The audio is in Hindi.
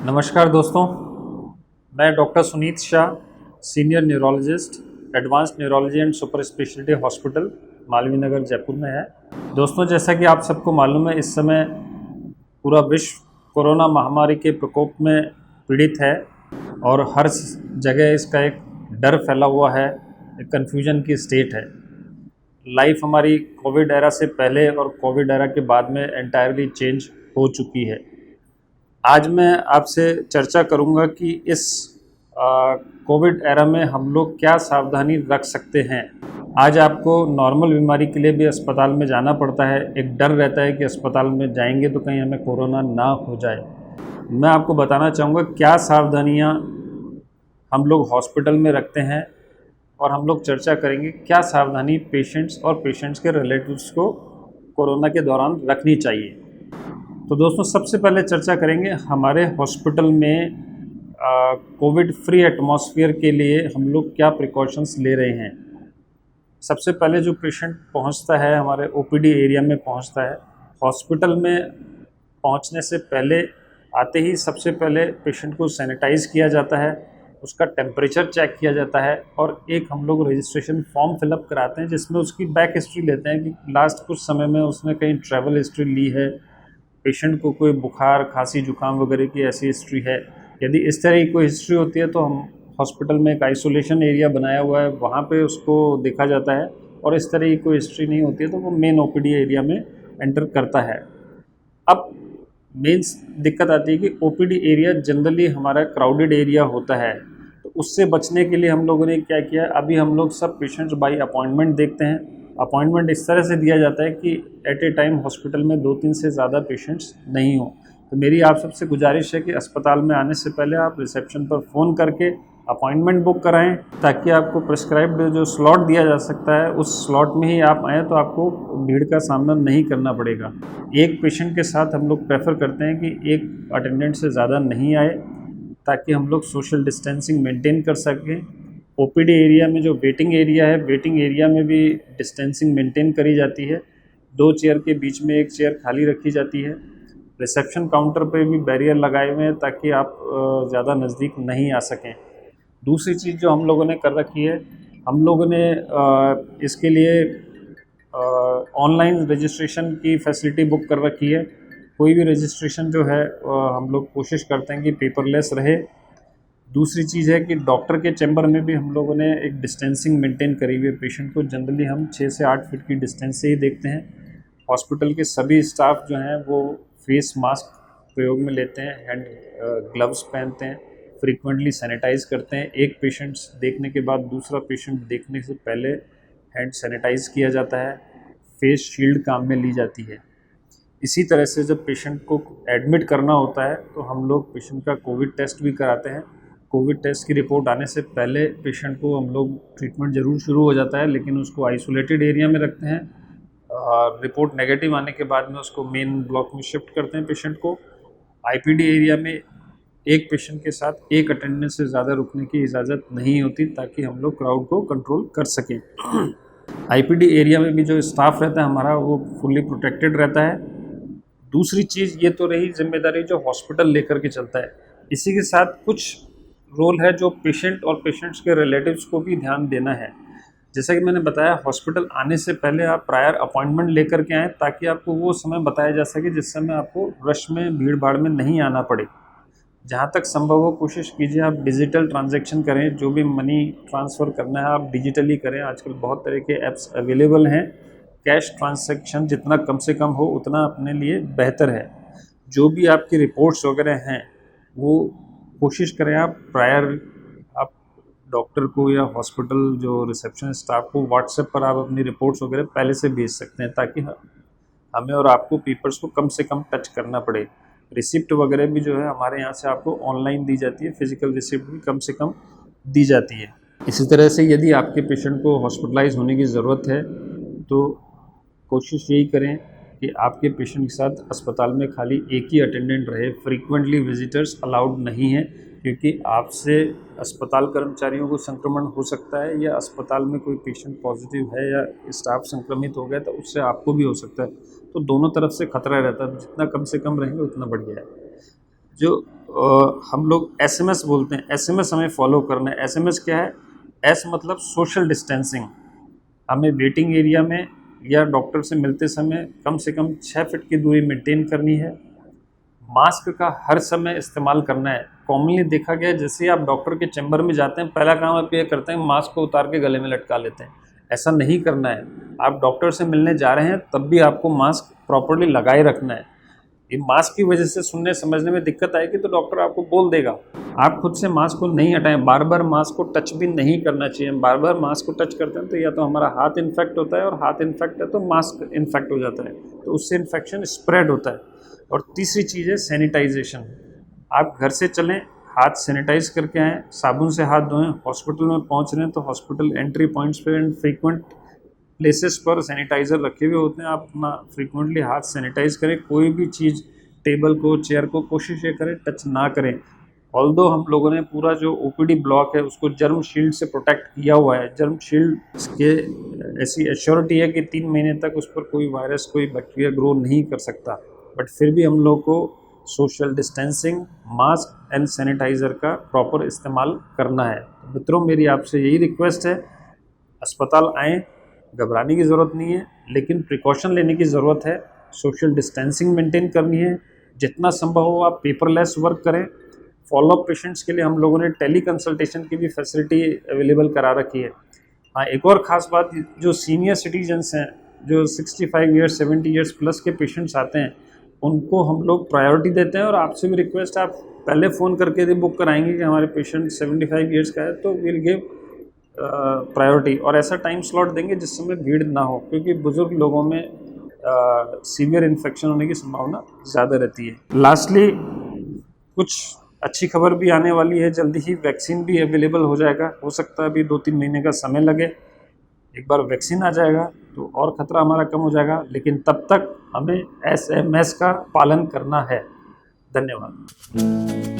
नमस्कार दोस्तों, मैं doctor Sunit Shah, senior neurologist, advanced neurology and super speciality hospital, Malviya Nagar, Jaipur में है। दोस्तों, जैसा कि आप सबको मालूम है, इस समय पूरा विश्व कोरोना महामारी के प्रकोप में पीड़ित है और हर जगह इसका एक डर फैला हुआ है, एक कन्फ्यूजन की स्टेट है। लाइफ हमारी कोविड एरा से पहले और कोविड एरा के बाद में एंटायरली चेंज हो चुकी है। आज मैं आपसे चर्चा करूंगा कि इस कोविड एरा में हम लोग क्या सावधानी रख सकते हैं। आज आपको नॉर्मल बीमारी के लिए भी अस्पताल में जाना पड़ता है। एक डर रहता है कि अस्पताल में जाएंगे तो कहीं हमें कोरोना ना हो जाए। मैं आपको बताना चाहूँगा क्या सावधानियाँ हम लोग हॉस्पिटल में रखते हैं और हम लोग चर्चा करेंगे क्या सावधानी पेशेंट्स और पेशेंट्स के रिलेटिव्स को कोरोना के दौरान रखनी चाहिए। तो दोस्तों, सबसे पहले चर्चा करेंगे हमारे हॉस्पिटल में कोविड फ्री एटमॉस्फेयर के लिए हम लोग क्या प्रिकॉशंस ले रहे हैं। सबसे पहले जो पेशेंट पहुंचता है, हमारे ओपीडी एरिया में पहुंचता है, हॉस्पिटल में पहुंचने से पहले आते ही सबसे पहले पेशेंट को सैनिटाइज़ किया जाता है, उसका टेम्परेचर चेक किया जाता है और एक हम लोग रजिस्ट्रेशन फॉर्म फिलअप कराते हैं जिसमें उसकी बैक हिस्ट्री लेते हैं कि लास्ट कुछ समय में उसने कहीं ट्रैवल हिस्ट्री ली है, पेशेंट को कोई बुखार, खांसी, जुकाम वगैरह की ऐसी हिस्ट्री है। यदि इस तरह की कोई हिस्ट्री होती है तो हम हॉस्पिटल में एक आइसोलेशन एरिया बनाया हुआ है, वहाँ पे उसको देखा जाता है, और इस तरह की कोई हिस्ट्री नहीं होती है तो वो मेन ओपीडी एरिया में एंटर करता है। अब मेन दिक्कत आती है कि ओपीडी एरिया जनरली हमारा क्राउडेड एरिया होता है, तो उससे बचने के लिए हम लोगों ने क्या किया, अभी हम लोग सब पेशेंट्स बाई अपॉइंटमेंट देखते हैं। अपॉइंटमेंट इस तरह से दिया जाता है कि एट ए टाइम हॉस्पिटल में 2-3 से ज़्यादा पेशेंट्स नहीं हो। तो मेरी आप सबसे गुजारिश है कि अस्पताल में आने से पहले आप रिसेप्शन पर फ़ोन करके अपॉइंटमेंट बुक कराएं, ताकि आपको प्रिस्क्राइब्ड जो स्लॉट दिया जा सकता है उस स्लॉट में ही आप आएँ तो आपको भीड़ का सामना नहीं करना पड़ेगा। एक पेशेंट के साथ हम लोग प्रेफर करते हैं कि एक अटेंडेंट से ज़्यादा नहीं आए, ताकि हम लोग सोशल डिस्टेंसिंग मेंटेन कर सकें। ओपीडी एरिया में जो वेटिंग एरिया है, वेटिंग एरिया में भी डिस्टेंसिंग मेंटेन करी जाती है। 2 चेयर के बीच में 1 चेयर खाली रखी जाती है। रिसेप्शन काउंटर पे भी बैरियर लगाए हुए हैं ताकि आप ज़्यादा नज़दीक नहीं आ सकें। दूसरी चीज़ जो हम लोगों ने कर रखी है, हम लोगों ने इसके लिए ऑनलाइन रजिस्ट्रेशन की फैसिलिटी बुक कर रखी है। कोई भी रजिस्ट्रेशन जो है हम लोग कोशिश करते हैं कि पेपरलेस रहे। दूसरी चीज़ है कि डॉक्टर के चैम्बर में भी हम लोगों ने एक डिस्टेंसिंग मेंटेन करी हुई है। पेशेंट को जनरली हम 6 से 8 फीट की डिस्टेंस से ही देखते हैं। हॉस्पिटल के सभी स्टाफ जो हैं वो फेस मास्क प्रयोग में लेते हैं, हैंड ग्लव्स पहनते हैं, फ्रीक्वेंटली सैनिटाइज़ करते हैं। एक पेशेंट देखने के बाद दूसरा पेशेंट देखने से पहले हैंड सैनिटाइज़ किया जाता है, फेस शील्ड काम में ली जाती है। इसी तरह से जब पेशेंट को एडमिट करना होता है तो हम लोग पेशेंट का कोविड टेस्ट भी कराते हैं। कोविड टेस्ट की रिपोर्ट आने से पहले पेशेंट को हम लोग ट्रीटमेंट ज़रूर शुरू हो जाता है, लेकिन उसको आइसोलेटेड एरिया में रखते हैं। रिपोर्ट नेगेटिव आने के बाद में उसको मेन ब्लॉक में शिफ्ट करते हैं पेशेंट को। आईपीडी एरिया में एक पेशेंट के साथ एक अटेंडेंट से ज़्यादा रुकने की इजाज़त नहीं होती, ताकि हम लोग क्राउड को कंट्रोल कर सकें। आईपीडी एरिया में भी जो स्टाफ रहता है हमारा, वो फुल्ली प्रोटेक्टेड रहता है। दूसरी चीज़ ये तो रही जिम्मेदारी जो हॉस्पिटल लेकर के चलता है। इसी के साथ कुछ रोल है जो पेशेंट और पेशेंट्स के रिलेटिव्स को भी ध्यान देना है। जैसा कि मैंने बताया, हॉस्पिटल आने से पहले आप प्रायर अपॉइंटमेंट लेकर के आएँ, ताकि आपको वो समय बताया जा सके जिस समय आपको रश में, भीड़ भाड़ में नहीं आना पड़े। जहाँ तक संभव हो कोशिश कीजिए आप डिजिटल ट्रांजैक्शन करें। जो भी मनी ट्रांसफ़र करना है आप डिजिटली करें। आजकल बहुत तरह के ऐप्स अवेलेबल हैं। कैश ट्रांजैक्शन जितना कम से कम हो उतना अपने लिए बेहतर है। जो भी आपकी रिपोर्ट्स वगैरह हैं वो कोशिश करें आप प्रायर आप डॉक्टर को या हॉस्पिटल जो रिसेप्शन स्टाफ को व्हाट्सएप पर आप अपनी रिपोर्ट्स वगैरह पहले से भेज सकते हैं, ताकि हमें और आपको पेपर्स को कम से कम टच करना पड़े। रिसिप्ट वगैरह भी जो है हमारे यहाँ से आपको ऑनलाइन दी जाती है, फिजिकल रिसिप्ट भी कम से कम दी जाती है। इसी तरह से यदि आपके पेशेंट को हॉस्पिटलाइज होने की ज़रूरत है तो कोशिश यही करें कि आपके पेशेंट के साथ अस्पताल में खाली एक ही अटेंडेंट रहे। फ्रीक्वेंटली विजिटर्स अलाउड नहीं है। क्योंकि आपसे अस्पताल कर्मचारियों को संक्रमण हो सकता है, या अस्पताल में कोई पेशेंट पॉजिटिव है या स्टाफ संक्रमित हो गया तो उससे आपको भी हो सकता है। तो दोनों तरफ से खतरा रहता है, जितना कम से कम रहेंगे उतना बढ़िया है। जो हम लोग SMS बोलते हैं, SMS हमें फॉलो करना है। SMS क्या है? S मतलब सोशल डिस्टेंसिंग। हमें वेटिंग एरिया में या डॉक्टर से मिलते समय कम से कम 6 फीट की दूरी मेंटेन करनी है। मास्क का हर समय इस्तेमाल करना है। कॉमनली देखा गया है, जैसे आप डॉक्टर के चैम्बर में जाते हैं, पहला काम आप ये करते हैं, मास्क को उतार के गले में लटका लेते हैं। ऐसा नहीं करना है। आप डॉक्टर से मिलने जा रहे हैं तब भी आपको मास्क प्रॉपर्ली लगाए रखना है। ये मास्क की वजह से सुनने समझने में दिक्कत आएगी तो डॉक्टर आपको बोल देगा। आप खुद से मास्क को नहीं हटाएं, बार बार मास्क को टच भी नहीं करना चाहिए। बार बार मास्क को टच करते हैं तो या तो हमारा हाथ इन्फेक्ट होता है, और हाथ इन्फेक्ट है तो मास्क इन्फेक्ट हो जाता है, तो उससे इन्फेक्शन स्प्रेड होता है। और तीसरी चीज़ है सैनिटाइजेशन। आप घर से चलें, हाथ सैनिटाइज करके आएँ, साबुन से हाथ धोएं। हॉस्पिटल में पहुंच रहे हैं तो हॉस्पिटल एंट्री पॉइंट्स पे एंड फ्रीक्वेंट प्लेसेस पर सैनिटाइज़र रखे हुए होते हैं। आप अपना फ्रीक्वेंटली हाथ सैनिटाइज करें। कोई भी चीज़, टेबल को, चेयर को, कोशिश ये करें टच ना करें। ऑल्दो हम लोगों ने पूरा जो OPD ब्लॉक है उसको जर्म शील्ड से प्रोटेक्ट किया हुआ है। जर्म शील्ड के ऐसी एश्योरिटी है कि 3 महीने तक उस पर कोई वायरस, कोई बैक्टीरिया ग्रो नहीं कर सकता। बट फिर भी हम लोग को social distancing, mask and sanitiser का प्रॉपर इस्तेमाल करना है। मित्रों, मेरी आपसे यही रिक्वेस्ट है, अस्पताल आएँ, घबराने की ज़रूरत नहीं है, लेकिन प्रिकॉशन लेने की ज़रूरत है। सोशल डिस्टेंसिंग मेंटेन करनी है। जितना संभव हो आप पेपरलेस वर्क करें। फॉलोअप पेशेंट्स के लिए हम लोगों ने टेली कंसल्टेशन की भी फैसिलिटी अवेलेबल करा रखी है। हाँ, एक और ख़ास बात, जो सीनियर सिटीजन्स हैं, जो 65 ईयर्स 70 ईयर्स प्लस के पेशेंट्स आते हैं, उनको हम लोग प्रायोरिटी देते हैं। और आपसे भी रिक्वेस्ट है, आप पहले फ़ोन करके यदि बुक कराएंगे कि हमारे पेशेंट 75 ईयर्स का है तो विल गिव प्रायोरिटी, और ऐसा टाइम स्लॉट देंगे जिस समय भीड़ ना हो, क्योंकि बुज़ुर्ग लोगों में सीवियर इन्फेक्शन होने की संभावना ज़्यादा रहती है। लास्टली, कुछ अच्छी खबर भी आने वाली है। जल्दी ही वैक्सीन भी अवेलेबल हो जाएगा। हो सकता है अभी 2-3 महीने का समय लगे। एक बार वैक्सीन आ जाएगा तो और ख़तरा हमारा कम हो जाएगा, लेकिन तब तक हमें SMS का पालन करना है। धन्यवाद।